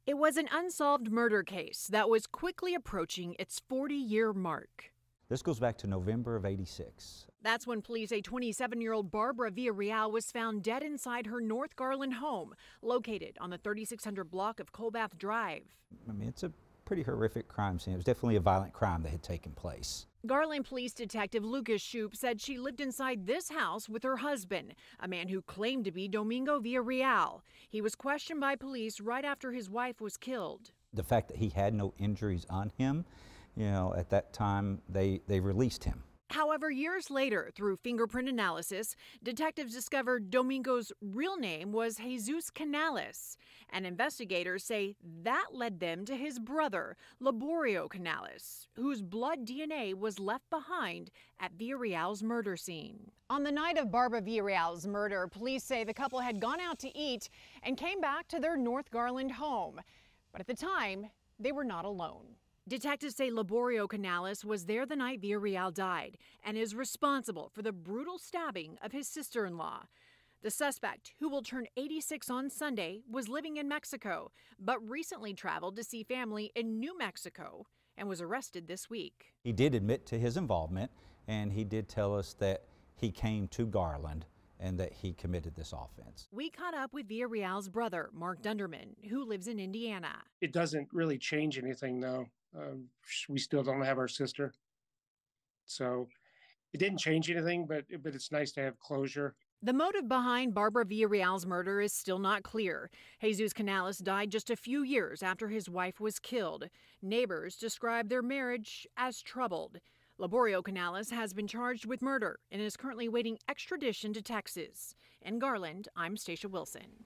It was an unsolved murder case that was quickly approaching its 40-year mark. This goes back to November of '86. That's when police say 27-year-old Barbara Villarreal was found dead inside her North Garland home, located on the 3600 block of Colbath Drive. I mean, it's a pretty horrific crime scene. It was definitely a violent crime that had taken place. Garland Police Detective Lucas Shoup said she lived inside this house with her husband, a man who claimed to be Domingo Villarreal. He was questioned by police right after his wife was killed. The fact that he had no injuries on him, at that time they released him. However, years later, through fingerprint analysis, detectives discovered Domingo's real name was Jesus Canales, and investigators say that led them to his brother, Liborio Canales, whose blood DNA was left behind at Villarreal's murder scene. On the night of Barbara Villarreal's murder, police say the couple had gone out to eat and came back to their North Garland home. But at the time, they were not alone. Detectives say Liborio Canales was there the night Villarreal died and is responsible for the brutal stabbing of his sister-in-law. The suspect, who will turn 86 on Sunday, was living in Mexico, but recently traveled to see family in New Mexico and was arrested this week. He did admit to his involvement, and he did tell us that he came to Garland and that he committed this offense. We caught up with Villarreal's brother, Mark Dunderman, who lives in Indiana. It doesn't really change anything, though. We still don't have our sister. So it didn't change anything, but it's nice to have closure. The motive behind Barbara Villarreal's murder is still not clear. Jesus Canales died just a few years after his wife was killed. Neighbors describe their marriage as troubled. Liborio Canales has been charged with murder and is currently waiting extradition to Texas. In Garland, I'm Stacia Wilson.